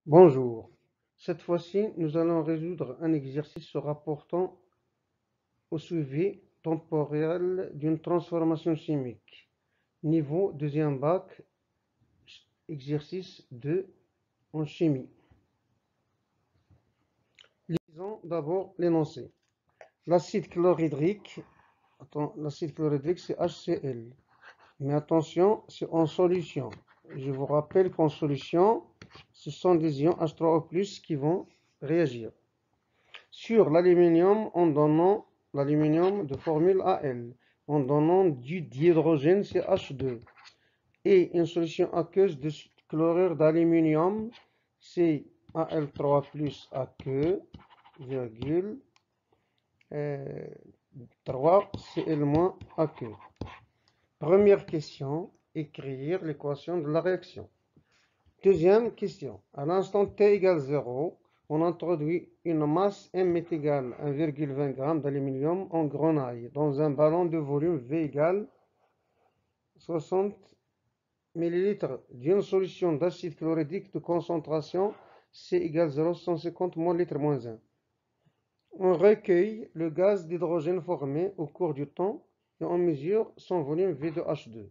Bonjour. Cette fois-ci, nous allons résoudre un exercice se rapportant au suivi temporel d'une transformation chimique. Niveau deuxième bac, exercice 2 en chimie. Lisons d'abord l'énoncé. L'acide chlorhydrique, c'est HCl. Mais attention, c'est en solution. Je vous rappelle qu'en solution, ce sont des ions H3O+, qui vont réagir sur l'aluminium en donnant l'aluminium de formule Al, en donnant du dihydrogène CH2 et une solution aqueuse de chlorure d'aluminium CAl3 plus aqueux, virgule, 3 Cl- aqueux. Première question, écrire l'équation de la réaction. Deuxième question, à l'instant t égale 0, on introduit une masse M est égale 1,20 g d'aluminium en grenaille dans un ballon de volume V égale 60 ml d'une solution d'acide chlorhydrique de concentration C égale 0,150 mol litre moins 1. On recueille le gaz d'hydrogène formé au cours du temps et on mesure son volume V2H2.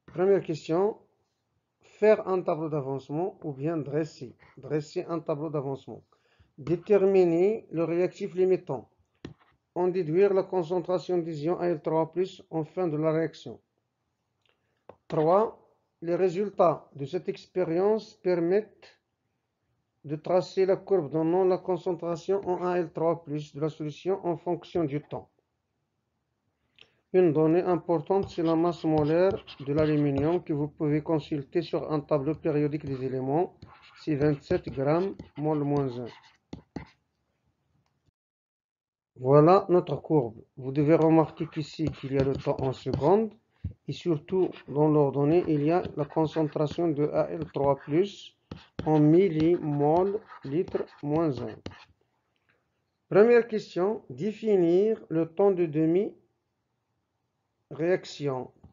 Première question. Faire un tableau d'avancement ou bien dresser un tableau d'avancement. Déterminer le réactif limitant. En déduire la concentration des ions Al3+ en fin de la réaction. 3. Les résultats de cette expérience permettent de tracer la courbe donnant la concentration en Al3+ de la solution en fonction du temps. Une donnée importante, c'est la masse molaire de l'aluminium que vous pouvez consulter sur un tableau périodique des éléments. C'est 27 grammes mol moins 1. Voilà notre courbe. Vous devez remarquer qu'ici, qu'il y a le temps en secondes. Et surtout, dans l'ordonnée, il y a la concentration de Al3+ en millimol litre moins 1. Première question, définir le temps de demi-réaction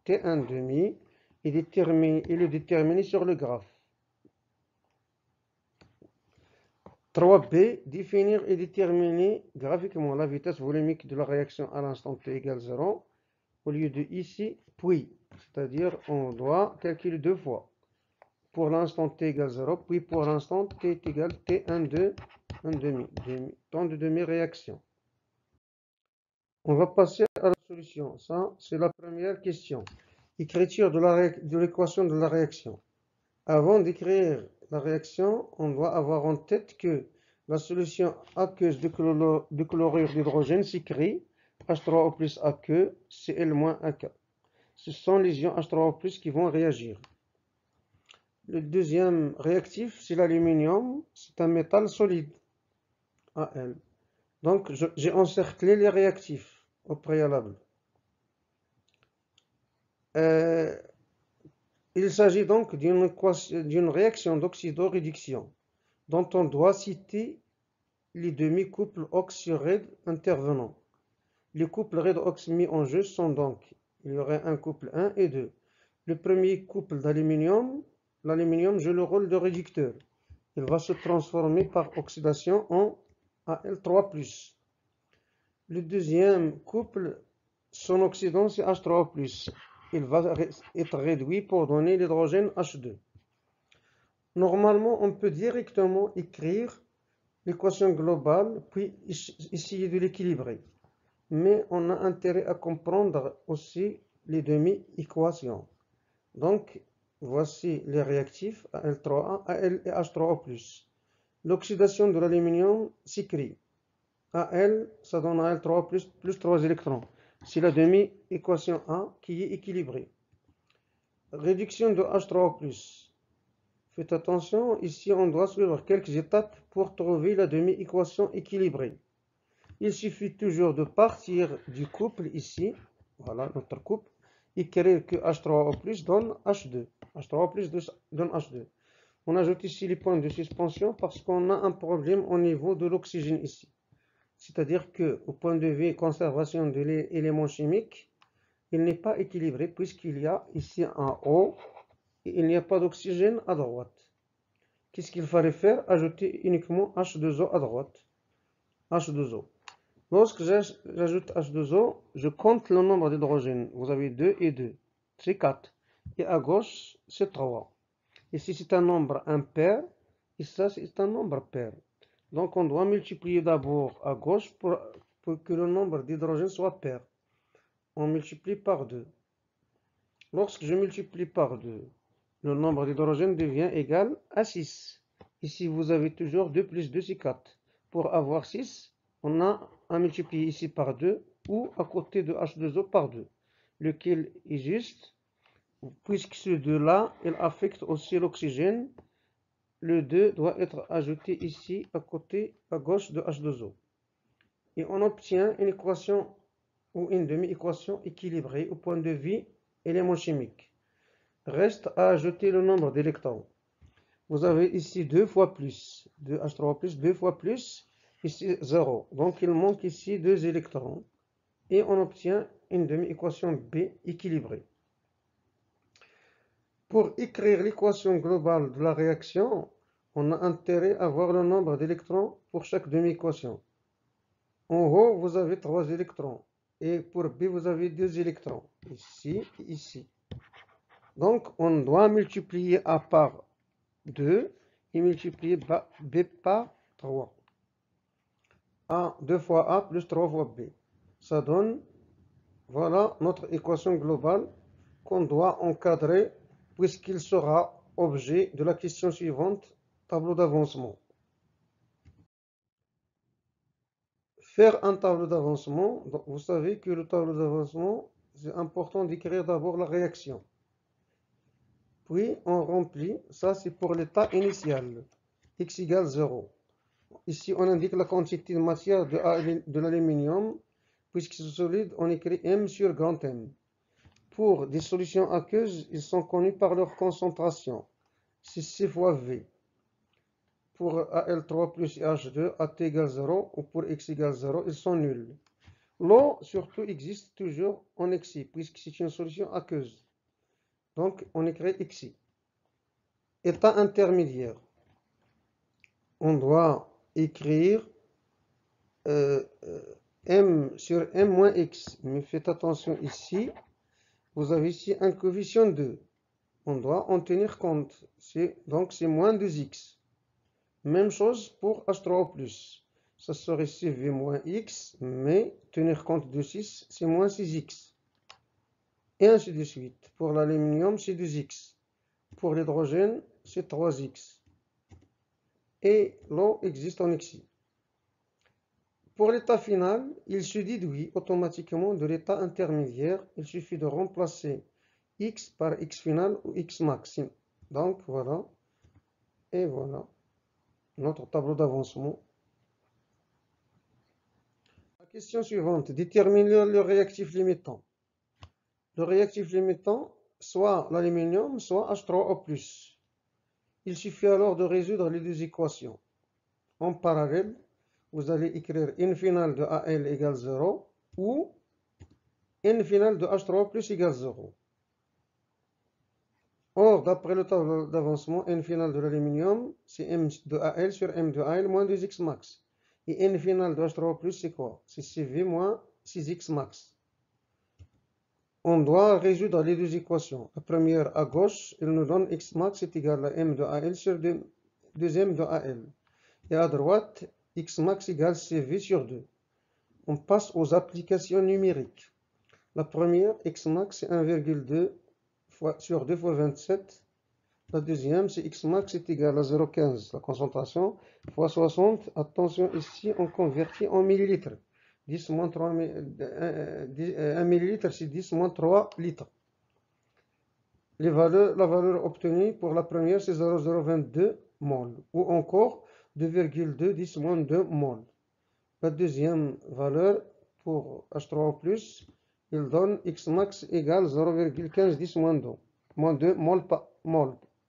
T1 demi et le déterminer sur le graphe. 3b, définir et déterminer graphiquement la vitesse volumique de la réaction à l'instant t égale 0 au lieu de ici, puis, c'est-à-dire on doit calculer deux fois. Pour l'instant t égale 0, puis pour l'instant t est égal T1 demi, temps de demi-réaction. On va passer à la solution. Ça, c'est la première question. Écriture de l'équation de la réaction. Avant d'écrire la réaction, on doit avoir en tête que la solution aqueuse de chlorure d'hydrogène s'écrit H3O plus aqueux, Cl-AK. Ce sont les ions H3O+, qui vont réagir. Le deuxième réactif, c'est l'aluminium. C'est un métal solide, Al. Donc, j'ai encerclé les réactifs au préalable. Il s'agit donc d'une réaction d'oxydoréduction dont on doit citer les demi-couples oxy-red intervenants. Les couples red-ox mis en jeu sont donc, il y aurait un couple 1 et 2. Le premier couple d'aluminium, l'aluminium joue le rôle de réducteur. Il va se transformer par oxydation en Al3+. Le deuxième couple, son oxydant, c'est H3O+. Il va être réduit pour donner l'hydrogène H2. Normalement, on peut directement écrire l'équation globale, puis essayer de l'équilibrer. Mais on a intérêt à comprendre aussi les demi-équations. Donc, voici les réactifs Al3A, Al et H3O+. L'oxydation de l'aluminium s'écrit Al, ça donne Al3 plus 3 électrons. C'est la demi-équation A qui est équilibrée. Réduction de H3O+. Faites attention, ici on doit suivre quelques étapes pour trouver la demi-équation équilibrée. Il suffit toujours de partir du couple ici, voilà notre couple, écrire que H3O+ donne H2. H3O+ donne H2. On ajoute ici les points de suspension parce qu'on a un problème au niveau de l'oxygène ici. C'est-à-dire qu'au point de vue conservation de l'élément chimique, il n'est pas équilibré puisqu'il y a ici un O et il n'y a pas d'oxygène à droite. qu'est-ce qu'il fallait faire? Ajouter uniquement H2O à droite. H2O. Lorsque j'ajoute H2O, je compte le nombre d'hydrogènes. Vous avez 2 et 2. C'est 4. Et à gauche, c'est 3. Ici, c'est un nombre impair. Et ça, c'est un nombre pair. Donc, on doit multiplier d'abord à gauche pour que le nombre d'hydrogènes soit pair. On multiplie par 2. Lorsque je multiplie par 2, le nombre d'hydrogènes devient égal à 6. Ici, vous avez toujours 2 plus 2, c'est 4. Pour avoir 6, on a à multiplier ici par 2 ou à côté de H2O par 2. Lequel est juste, puisque ce 2-là, il affecte aussi l'oxygène. Le 2 doit être ajouté ici à côté, à gauche de H2O. Et on obtient une équation ou une demi-équation équilibrée au point de vue élément chimique. Reste à ajouter le nombre d'électrons. Vous avez ici 2 fois plus, 2H3 plus, 2 fois plus, ici 0. Donc il manque ici 2 électrons. Et on obtient une demi-équation B équilibrée. Pour écrire l'équation globale de la réaction, on a intérêt à voir le nombre d'électrons pour chaque demi-équation. En haut, vous avez 3 électrons. Et pour B, vous avez 2 électrons. Ici et ici. Donc, on doit multiplier A par 2 et multiplier B par 3. A, 2 fois A plus 3 fois B. Ça donne, voilà notre équation globale qu'on doit encadrer puisqu'il sera objet de la question suivante, tableau d'avancement. Faire un tableau d'avancement, vous savez que le tableau d'avancement, c'est important d'écrire d'abord la réaction. Puis on remplit, ça c'est pour l'état initial, x égale 0. Ici on indique la quantité de matière de l'aluminium, puisque c'est solide, on écrit M sur grand M. Pour des solutions aqueuses, ils sont connus par leur concentration, c'est C fois V. Pour Al3 plus H2, AT égale 0, ou pour X égale 0, ils sont nuls. L'eau, surtout, existe toujours en XI, puisque c'est une solution aqueuse. Donc, on écrit XI. État intermédiaire. On doit écrire M sur M moins X. Mais faites attention ici. Vous avez ici un coefficient 2. On doit en tenir compte. Donc, c'est moins 2X. Même chose pour H3O+. Ça serait CV moins X, mais tenir compte de 6, c'est moins 6X. Et ainsi de suite. Pour l'aluminium, c'est 2X. Pour l'hydrogène, c'est 3X. Et l'eau existe en XI. Pour l'état final, il se déduit automatiquement de l'état intermédiaire. Il suffit de remplacer X par X final ou X max. Donc voilà. Et voilà notre tableau d'avancement. La question suivante. Déterminer le réactif limitant. Le réactif limitant, soit l'aluminium, soit H3O+. Il suffit alors de résoudre les deux équations. En parallèle, vous allez écrire N finale de Al égale 0 ou N finale de H3O+ égale 0. Or, d'après le tableau d'avancement, N finale de l'aluminium, c'est M de Al sur M de Al moins 2X max. Et N finale de H3O+, c'est quoi? C'est CV moins 6X max. On doit résoudre les deux équations. La première à gauche, elle nous donne X max est égal à M de Al sur 2M de Al. Et à droite, X max égale CV sur 2. On passe aux applications numériques. La première, X max, c'est 1,2 sur 2 fois 27. La deuxième, c'est X max est égal à 0,15. La concentration fois 60. Attention, ici, on convertit en millilitres. 10 moins 3, 1 millilitre, c'est 10 moins 3 litres. La valeur obtenue pour la première, c'est 0,022 mol. Ou encore 2,2 10 moins 2 mol. La deuxième valeur pour H3O+, il donne X max égale 0,15 10 moins 2. Moins 2 mol,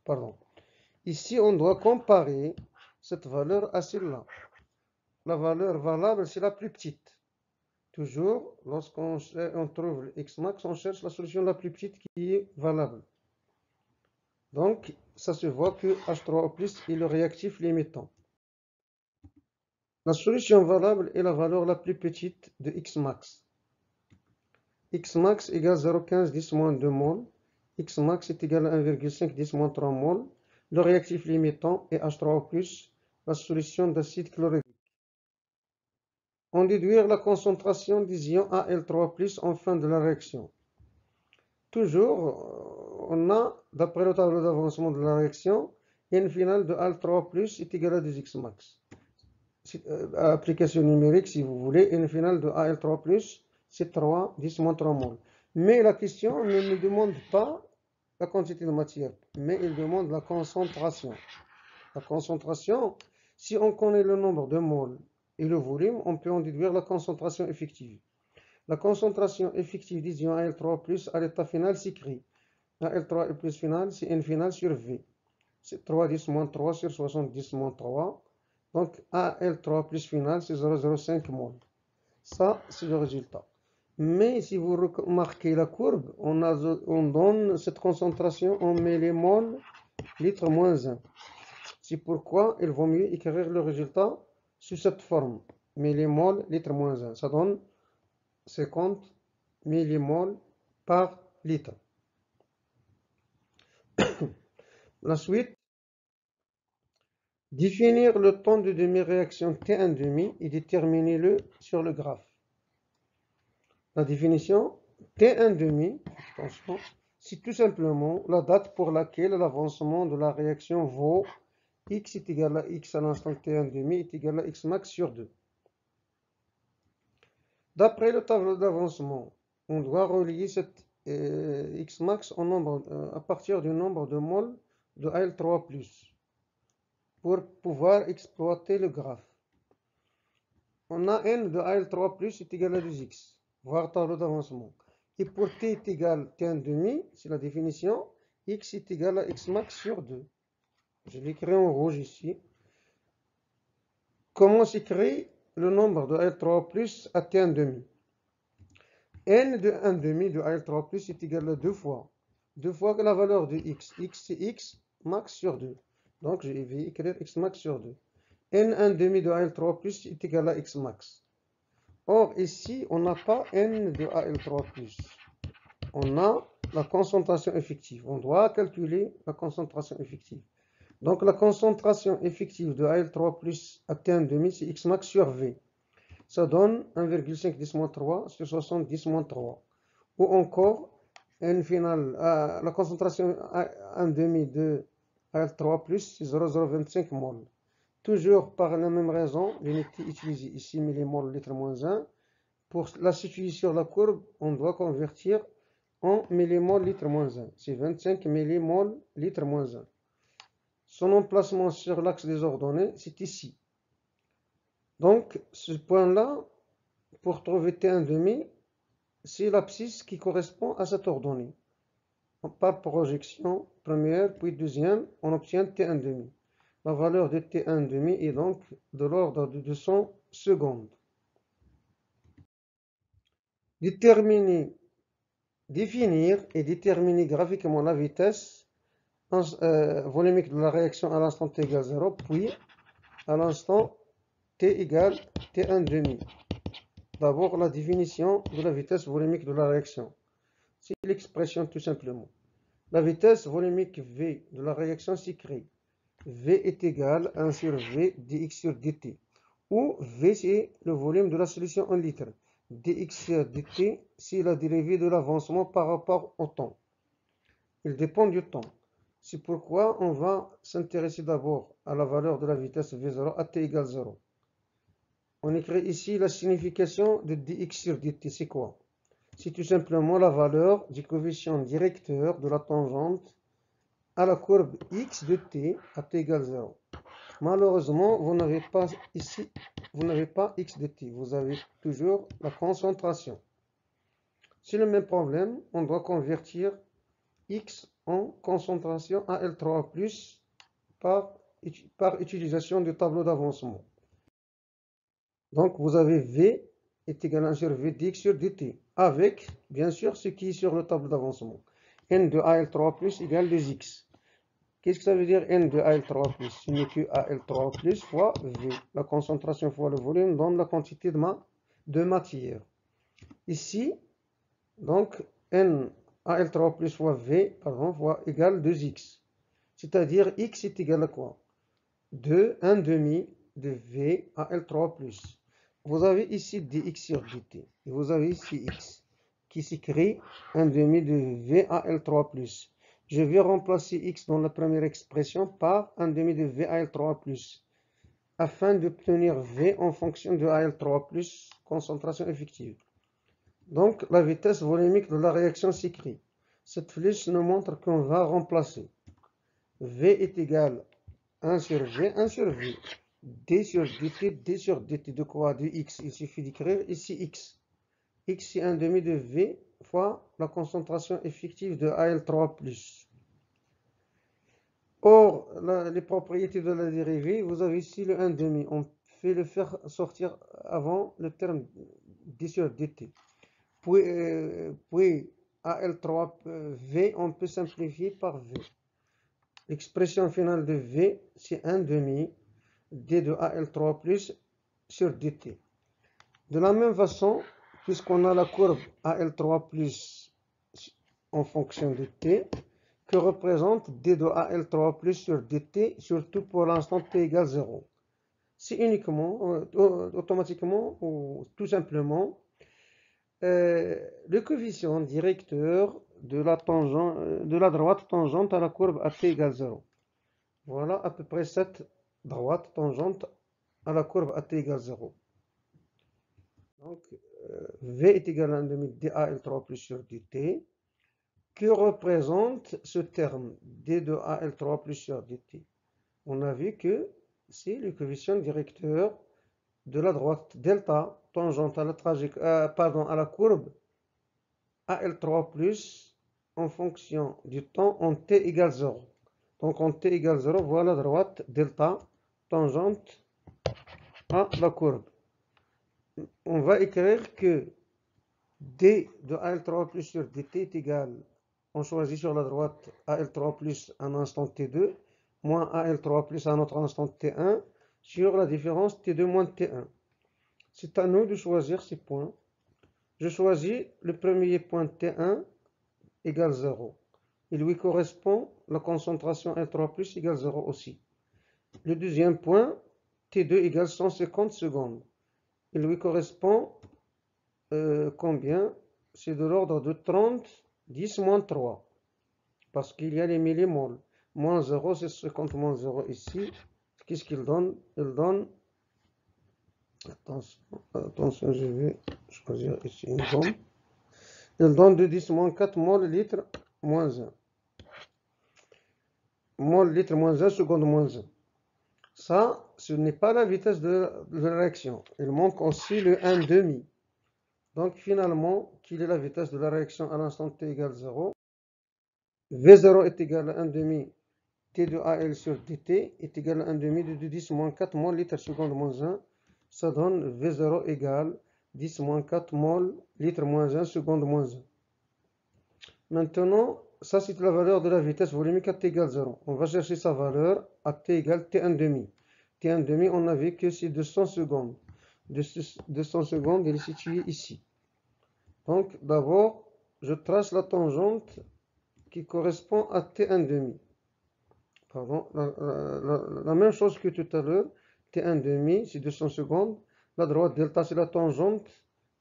pardon. Ici, on doit comparer cette valeur à celle-là. La valeur valable, c'est la plus petite. Toujours, lorsqu'on trouve X max, on cherche la solution la plus petite qui est valable. Donc, ça se voit que H3O+ est le réactif limitant. La solution valable est la valeur la plus petite de Xmax. Xmax égale 0,15 10-2 mol. Xmax est égal à 1,5 10-3 mol. Le réactif limitant est H3O+, la solution d'acide chlorhydrique. On déduire la concentration des ions Al3+ en fin de la réaction. Toujours, on a, d'après le tableau d'avancement de la réaction, N finale de Al3+ est égal à 2Xmax. Application numérique, si vous voulez, N finale de Al3+, c'est 3, 10-3 mol. Mais la question ne me demande pas la quantité de matière, mais il demande la concentration. La concentration, si on connaît le nombre de moles et le volume, on peut en déduire la concentration effective. La concentration effective des ions Al3+ à l'état final s'écrit Al3+ final, c'est N final sur V. C'est 3 10-3 sur 70-3. Donc Al3+ final, c'est 0,05 mol. Ça, c'est le résultat. Mais si vous remarquez la courbe, on donne cette concentration en millimol litre moins 1. C'est pourquoi il vaut mieux écrire le résultat sous cette forme. Millimol litre moins 1. Ça donne 50 millimol par litre. La suite, définir le temps de demi-réaction T1,5 et déterminer-le sur le graphe. La définition T1,5, attention, c'est tout simplement la date pour laquelle l'avancement de la réaction vaut x est égal à x à l'instant T1,5 est égal à x max sur 2. D'après le tableau d'avancement, on doit relier cette x max à partir du nombre de moles de Al3+, pour pouvoir exploiter le graphe. On a n de Al3+ est égal à 2x, voir tableau d'avancement. Et pour t est égal à T1,5, c'est la définition, x est égal à x max sur 2. Je l'écris en rouge ici. Comment s'écrit le nombre de Al3+ à T1,5? N de 1,5 de Al3+ est égal à 2 fois la valeur de x. X c'est x max sur 2. Donc je vais écrire x max sur 2. N 1,5 de Al3+ est égal à x max. Or ici on n'a pas N de Al3+. On a la concentration effective. On doit calculer la concentration effective. Donc la concentration effective de Al3+ à T1,5 c'est x max sur V. Ça donne 1,5 10-3 sur 70-3. Ou encore, N final, la concentration 1,5 de Al3+, c'est 0,025 mol. Toujours par la même raison, l'unité utilisée ici, millimol litre moins 1. Pour la situer sur la courbe, on doit convertir en millimol litre moins 1. C'est 25 millimol litre moins 1. Son emplacement sur l'axe des ordonnées, c'est ici. Donc, ce point-là, pour trouver T1,5, c'est l'abscisse qui correspond à cette ordonnée. Par projection, première, puis deuxième, on obtient T1,5. La valeur de T1,5 est donc de l'ordre de 200 secondes. Définir et déterminer graphiquement la vitesse volumique de la réaction à l'instant t égale 0, puis à l'instant t égale T1,5. D'abord, la définition de la vitesse volumique de la réaction. C'est l'expression tout simplement. La vitesse volumique V de la réaction s'écrit V est égal à 1 sur V dx sur dt, où V c'est le volume de la solution en litres. Dx sur dt, c'est la dérivée de l'avancement par rapport au temps. Il dépend du temps. C'est pourquoi on va s'intéresser d'abord à la valeur de la vitesse V0 à t égale 0. On écrit ici la signification de dx sur dt, c'est quoi? C'est tout simplement la valeur du coefficient directeur de la tangente à la courbe x de t à t égale 0. Malheureusement, vous n'avez pas ici, vous n'avez pas x de t, vous avez toujours la concentration. C'est le même problème, on doit convertir x en concentration Al3+ par utilisation du tableau d'avancement. Donc vous avez V est égal à 1 sur V dx sur dt, avec bien sûr ce qui est sur le tableau d'avancement. N de Al3+ égale 2x. Qu'est-ce que ça veut dire N de Al3+? Ce n'est que Al3+ fois V. La concentration fois le volume donne la quantité de matière. Ici, donc, N Al3+ fois V, pardon, fois égale 2x. C'est-à-dire, x est égal à quoi? 1 demi de V Al3+. Vous avez ici dx sur dt. Et vous avez ici x, qui s'écrit 1 demi de V Al3+. Je vais remplacer x dans la première expression par 1 demi de V Al3+, afin d'obtenir V en fonction de Al3+, concentration effective. Donc, la vitesse volumique de la réaction s'écrit. Cette flèche nous montre qu'on va remplacer. V est égal à 1 sur V, 1 sur V. D sur dt, D sur dt de quoi? De x. Il suffit d'écrire ici x. X c'est 1 demi de V fois la concentration effective de Al3+. Or, les propriétés de la dérivée, vous avez ici le 1 demi. On fait le faire sortir avant le terme d sur dt. Puis Al3V, on peut simplifier par V. L'expression finale de V, c'est 1 demi d de Al3+ sur dt. De la même façon, puisqu'on a la courbe Al3+ en fonction de t, que représente d de Al3+ sur dt, surtout pour l'instant t égale 0. C'est uniquement, automatiquement, ou tout simplement, le coefficient directeur de la droite tangente à la courbe à t égale 0. Voilà à peu près cette droite tangente à la courbe à t égale 0. Donc, V est égal à 1 demi dAl3+ sur dt, que représente ce terme d de Al3+ sur dt. On a vu que c'est le coefficient directeur de la droite delta tangente à la courbe Al3+ en fonction du temps en t égale 0. Donc en t égale 0, voilà la droite delta tangente à la courbe. On va écrire que d de Al3+ sur dt est égal, on choisit sur la droite Al3+ à un instant t2, moins Al3+ à un autre instant t1, sur la différence t2 moins t1. C'est à nous de choisir ces points. Je choisis le premier point t1 égale 0. Il lui correspond la concentration Al3+ égale 0 aussi. Le deuxième point, t2 égale 150 secondes. Il lui correspond combien? C'est de l'ordre de 30, 10 moins 3. Parce qu'il y a les millimoles. Moins 0, c'est 50 moins 0 ici. Qu'est-ce qu'il donne? Il donne... Attention, je vais choisir ici une gomme. Il donne de 10 moins 4 mol litre moins 1. Mol litre moins 1, seconde moins 1. Ça, ce n'est pas la vitesse de la réaction. Il manque aussi le 1 demi. Donc finalement, quelle est la vitesse de la réaction à l'instant t égale 0? V0 est égal à 1 demi t de Al sur dt est égal à 1 demi de 10 moins 4 mol litre seconde moins 1. Ça donne V0 égale 10 moins 4 mol litre moins 1 seconde moins 1. Maintenant, ça c'est la valeur de la vitesse volumique à t égale 0. On va chercher sa valeur à t égale t1 demi. T1 demi, on a vu que c'est 200 secondes. 200 secondes, il est situé ici. Donc d'abord, je trace la tangente qui correspond à t1 demi. Pardon, la même chose que tout à l'heure. T1 demi, c'est 200 secondes. La droite delta, c'est la tangente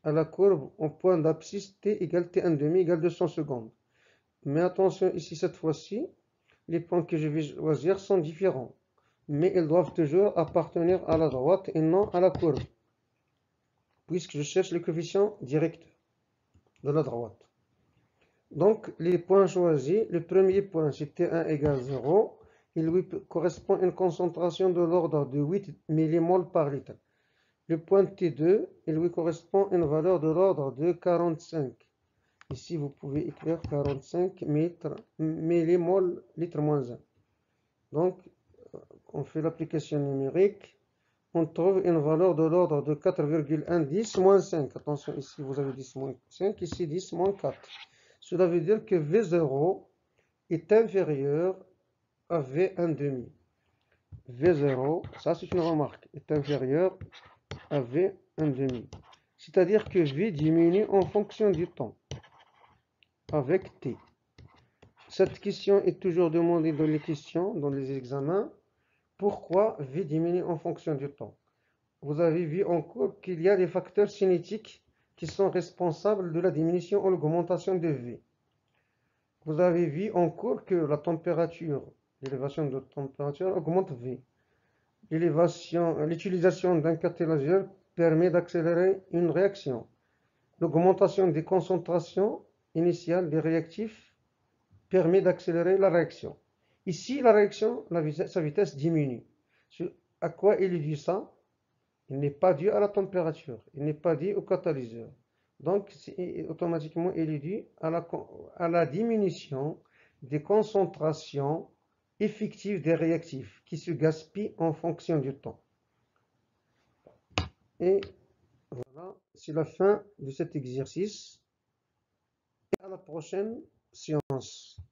à la courbe en point d'abscisse t égale t1 demi égale 200 secondes. Mais attention ici, cette fois-ci, les points que je vais choisir sont différents. Mais ils doivent toujours appartenir à la droite et non à la courbe. Puisque je cherche le coefficient directeur de la droite. Donc, les points choisis, le premier point, c'est T1 égale 0. Il lui correspond une concentration de l'ordre de 8 millimoles par litre. Le point T2, il lui correspond une valeur de l'ordre de 45. Ici, vous pouvez écrire 45 millimoles litre moins 1. Donc, on fait l'application numérique. On trouve une valeur de l'ordre de 4,1 10 moins 5. Attention, ici, vous avez 10 moins 5, ici 10 moins 4. Cela veut dire que V0 est inférieur à V1,5. V0, ça c'est une remarque, est inférieur à V1,5. C'est-à-dire que V diminue en fonction du temps, avec T. Cette question est toujours demandée dans les questions, dans les examens. Pourquoi V diminue en fonction du temps? Vous avez vu en cours qu'il y a des facteurs cinétiques qui sont responsables de la diminution ou l'augmentation de V. Vous avez vu en cours que la température, l'élévation de température augmente V. L'utilisation d'un catalyseur permet d'accélérer une réaction. L'augmentation des concentrations initiales des réactifs permet d'accélérer la réaction. Ici, la réaction, sa vitesse diminue. À quoi il est dû ça? Il n'est pas dû à la température, il n'est pas dû au catalyseur. Donc, automatiquement, il est dû à la diminution des concentrations effectives des réactifs qui se gaspillent en fonction du temps. Et voilà, c'est la fin de cet exercice. Et à la prochaine séance.